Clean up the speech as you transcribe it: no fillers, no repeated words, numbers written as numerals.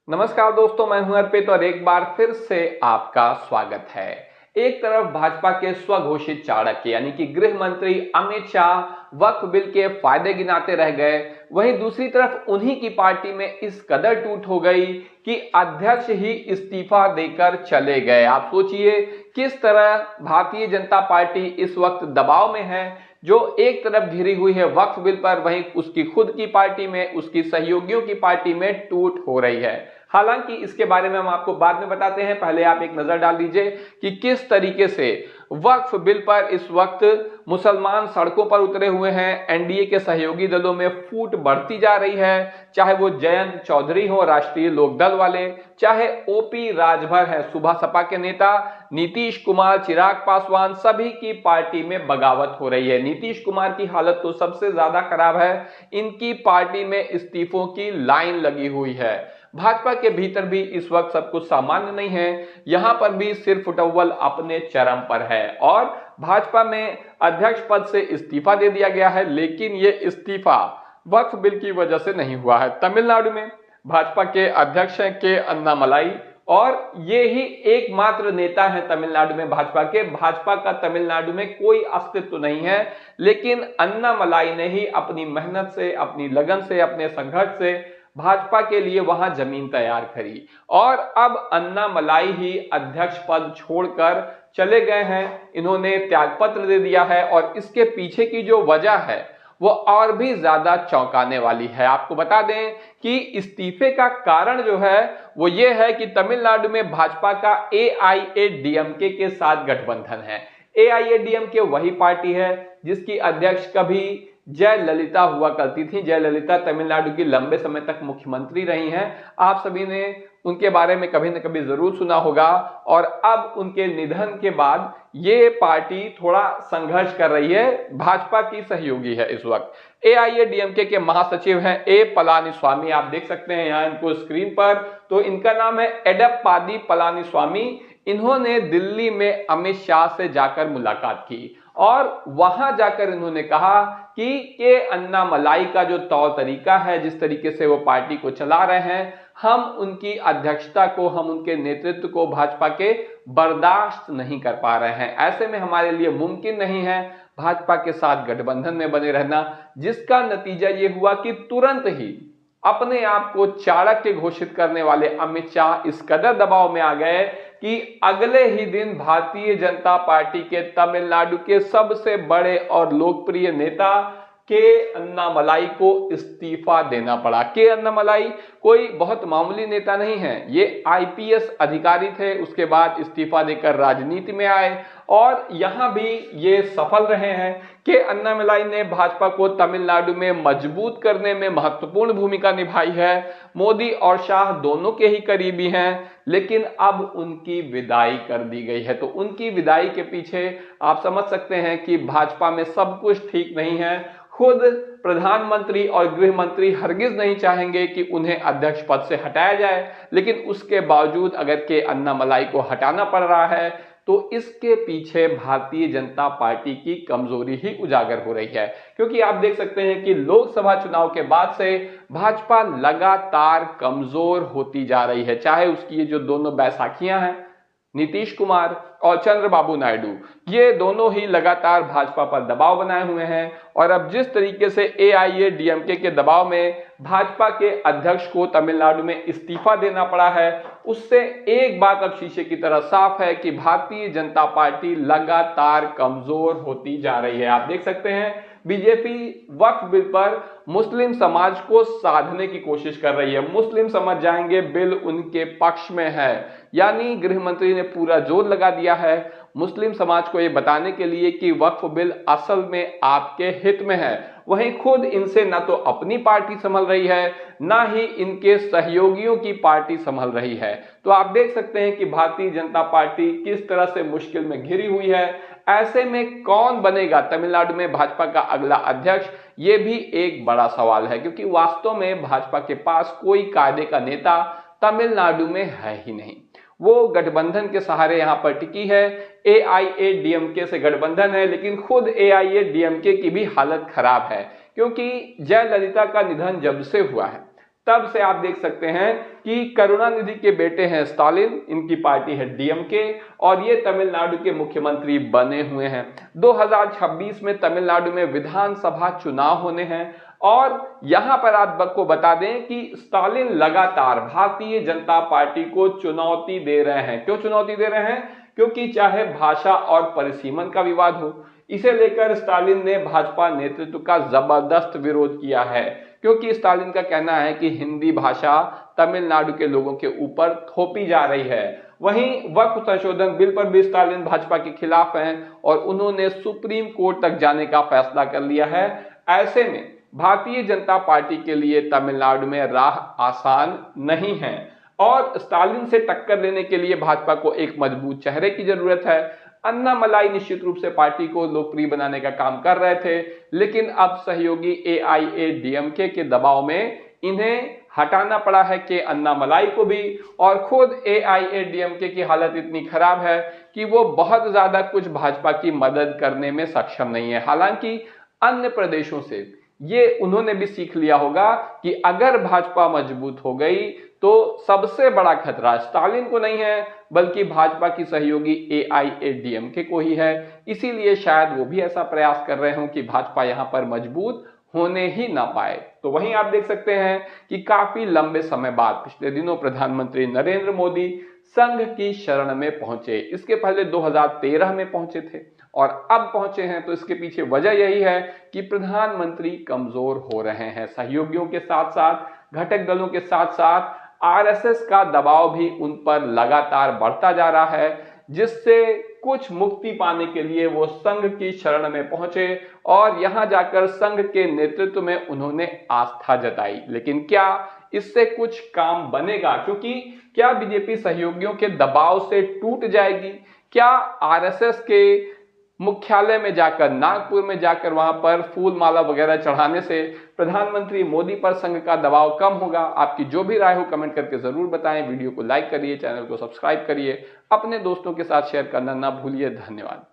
नमस्कार दोस्तों, मैं हूं अर्पित और एक बार फिर से आपका स्वागत है। एक तरफ भाजपा के स्वघोषित चाणक्य यानी कि गृह मंत्री अमित शाह वक्फ बिल के फायदे गिनाते रह गए, वहीं दूसरी तरफ उन्हीं की पार्टी में इस कदर टूट हो गई कि अध्यक्ष ही इस्तीफा देकर चले गए। आप सोचिए किस तरह भारतीय जनता पार्टी इस वक्त दबाव में है। जो एक तरफ घिरी हुई है वक्फ बिल पर, वहीं उसकी खुद की पार्टी में, उसकी सहयोगियों की पार्टी में टूट हो रही है। हालांकि इसके बारे में हम आपको बाद में बताते हैं, पहले आप एक नजर डाल दीजिए कि किस तरीके से वक्फ बिल पर इस वक्त मुसलमान सड़कों पर उतरे हुए हैं। एनडीए के सहयोगी दलों में फूट बढ़ती जा रही है, चाहे वो जयंत चौधरी हो राष्ट्रीय लोकदल वाले, चाहे ओपी राजभर है सुबह सपा के नेता, नीतीश कुमार, चिराग पासवान, सभी की पार्टी में बगावत हो रही है। नीतीश कुमार की हालत तो सबसे ज्यादा खराब है, इनकी पार्टी में इस्तीफों की लाइन लगी हुई है। भाजपा के भीतर भी इस वक्त सब कुछ सामान्य नहीं है, यहां पर भी सिर फुटव्वल अपने चरम पर है और भाजपा में अध्यक्ष पद से इस्तीफा दे दिया गया है। लेकिन यह इस्तीफा वक्फ बिल की वजह से नहीं हुआ है। तमिलनाडु में भाजपा के अध्यक्ष हैं के अन्नामलाई और ये ही एकमात्र नेता है तमिलनाडु में भाजपा के। भाजपा का तमिलनाडु में कोई अस्तित्व नहीं है, लेकिन अन्नामलाई ने ही अपनी मेहनत से, अपनी लगन से, अपने संघर्ष से भाजपा के लिए वहां जमीन तैयार करी और अब अन्नामलाई ही अध्यक्ष पद छोड़कर चले गए हैं। इन्होंने त्यागपत्र दे दिया है और इसके पीछे की जो वजह है वो और भी ज्यादा चौंकाने वाली है। आपको बता दें कि इस्तीफे का कारण जो है वो ये है कि तमिलनाडु में भाजपा का एआईएडीएमके के साथ गठबंधन है। एआईएडीएमके वही पार्टी है जिसकी अध्यक्ष कभी जयललिता हुआ करती थी। जयललिता तमिलनाडु की लंबे समय तक मुख्यमंत्री रही हैं। आप सभी ने उनके बारे में कभी न कभी जरूर सुना होगा और अब उनके निधन के बाद ये पार्टी थोड़ा संघर्ष कर रही है। भाजपा की सहयोगी है इस वक्त। एआईएडीएमके के महासचिव हैं ए पलानीस्वामी, आप देख सकते हैं यहाँ इनको स्क्रीन पर। तो इनका नाम है एडप्पादी पलानीस्वामी। इन्होंने दिल्ली में अमित शाह से जाकर मुलाकात की और वहां जाकर इन्होंने कहा कि के अन्नामलाई का जो तौर तरीका है, जिस तरीके से वो पार्टी को चला रहे हैं, हम उनकी अध्यक्षता को, हम उनके नेतृत्व को भाजपा के बर्दाश्त नहीं कर पा रहे हैं। ऐसे में हमारे लिए मुमकिन नहीं है भाजपा के साथ गठबंधन में बने रहना, जिसका नतीजा ये हुआ कि तुरंत ही अपने आप को चाणक्य घोषित करने वाले अमित शाह इस कदर दबाव में आ गए कि अगले ही दिन भारतीय जनता पार्टी के तमिलनाडु के सबसे बड़े और लोकप्रिय नेता के अन्नामलाई को इस्तीफा देना पड़ा। के अन्नामलाई कोई बहुत मामूली नेता नहीं है, ये आईपीएस अधिकारी थे, उसके बाद इस्तीफा देकर राजनीति में आए और यहां भी ये सफल रहे हैं। के अन्नामलाई ने भाजपा को तमिलनाडु में मजबूत करने में महत्वपूर्ण भूमिका निभाई है। मोदी और शाह दोनों के ही करीबी हैं, लेकिन अब उनकी विदाई कर दी गई है। तो उनकी विदाई के पीछे आप समझ सकते हैं कि भाजपा में सब कुछ ठीक नहीं है। खुद प्रधानमंत्री और गृह मंत्री हरगिज नहीं चाहेंगे कि उन्हें अध्यक्ष पद से हटाया जाए, लेकिन उसके बावजूद अगर के अन्नामलाई को हटाना पड़ रहा है तो इसके पीछे भारतीय जनता पार्टी की कमजोरी ही उजागर हो रही है। क्योंकि आप देख सकते हैं कि लोकसभा चुनाव के बाद से भाजपा लगातार कमजोर होती जा रही है। चाहे उसकी ये जो दोनों बैसाखियां हैं, नीतीश कुमार और चंद्रबाबू नायडू, ये दोनों ही लगातार भाजपा पर दबाव बनाए हुए हैं और अब जिस तरीके से एआईएडीएमके के दबाव में भाजपा के अध्यक्ष को तमिलनाडु में इस्तीफा देना पड़ा है, उससे एक बात अब शीशे की तरह साफ है कि भारतीय जनता पार्टी लगातार कमजोर होती जा रही है। आप देख सकते हैं बीजेपी वक्फ बिल पर मुस्लिम समाज को साधने की कोशिश कर रही है। मुस्लिम समझ जाएंगे बिल उनके पक्ष में है, यानी गृह मंत्री ने पूरा जोर लगा दिया है मुस्लिम समाज को यह बताने के लिए कि वक्फ बिल असल में आपके हित में है। वहीं खुद इनसे ना तो अपनी पार्टी संभल रही है, ना ही इनके सहयोगियों की पार्टी संभल रही है। तो आप देख सकते हैं कि भारतीय जनता पार्टी किस तरह से मुश्किल में घिरी हुई है। ऐसे में कौन बनेगा तमिलनाडु में भाजपा का अगला अध्यक्ष, ये भी एक बड़ा सवाल है, क्योंकि वास्तव में भाजपा के पास कोई कायदे का नेता तमिलनाडु में है ही नहीं। वो गठबंधन के सहारे यहां पर टिकी है। एआईएडीएमके से गठबंधन है, लेकिन खुद एआईएडीएमके की भी हालत खराब है, क्योंकि जयललिता का निधन जब से हुआ है तब से आप देख सकते हैं कि करुणानिधि के बेटे हैं स्टालिन, इनकी पार्टी है डीएमके और ये तमिलनाडु के मुख्यमंत्री बने हुए हैं। 2026 में तमिलनाडु में विधानसभा चुनाव होने हैं और यहां पर आपको बता दें कि स्टालिन लगातार भारतीय जनता पार्टी को चुनौती दे रहे हैं। क्यों चुनौती दे रहे हैं? क्योंकि चाहे भाषा और परिसीमन का विवाद हो, इसे लेकर स्टालिन ने भाजपा नेतृत्व का जबरदस्त विरोध किया है, क्योंकि स्टालिन का कहना है कि हिंदी भाषा तमिलनाडु के लोगों के ऊपर थोपी जा रही है। वहीं वक्फ संशोधन बिल पर भी स्टालिन भाजपा के खिलाफ हैं और उन्होंने सुप्रीम कोर्ट तक जाने का फैसला कर लिया है। ऐसे में भारतीय जनता पार्टी के लिए तमिलनाडु में राह आसान नहीं है और स्टालिन से टक्कर लेने के लिए भाजपा को एक मजबूत चेहरे की जरूरत है। अन्नामलाई निश्चित रूप से पार्टी को लोकप्रिय बनाने का काम कर रहे थे, लेकिन अब सहयोगी एआईएडीएमके के दबाव में इन्हें हटाना पड़ा है कि अन्नामलाई को भी, और खुद एआईएडीएमके की हालत इतनी खराब है कि वो बहुत ज्यादा कुछ भाजपा की मदद करने में सक्षम नहीं है। हालांकि अन्य प्रदेशों से ये उन्होंने भी सीख लिया होगा कि अगर भाजपा मजबूत हो गई तो सबसे बड़ा खतरा स्टालिन को नहीं है बल्कि भाजपा की सहयोगी एआईएडीएमके को ही है। इसीलिए शायद वो भी ऐसा प्रयास कर रहे हों कि भाजपा यहां पर मजबूत होने ही ना पाए। तो वहीं आप देख सकते हैं कि काफी लंबे समय बाद पिछले दिनों प्रधानमंत्री नरेंद्र मोदी संघ की शरण में पहुंचे। इसके पहले 2013 में पहुंचे थे और अब पहुंचे हैं, तो इसके पीछे वजह यही है कि प्रधानमंत्री कमजोर हो रहे हैं। सहयोगियों के साथ साथ घटक दलों के साथ साथ आरएसएस का दबाव भी उन पर लगातार बढ़ता जा रहा है, जिससे कुछ मुक्ति पाने के लिए वो संघ की शरण में पहुंचे और यहां जाकर संघ के नेतृत्व में उन्होंने आस्था जताई। लेकिन क्या इससे कुछ काम बनेगा? क्योंकि क्या बीजेपी सहयोगियों के दबाव से टूट जाएगी? क्या आरएसएस के मुख्यालय में जाकर, नागपुर में जाकर वहां पर फूल माला वगैरह चढ़ाने से प्रधानमंत्री मोदी पर संघ का दबाव कम होगा? आपकी जो भी राय हो कमेंट करके जरूर बताएं। वीडियो को लाइक करिए, चैनल को सब्सक्राइब करिए, अपने दोस्तों के साथ शेयर करना ना भूलिए। धन्यवाद।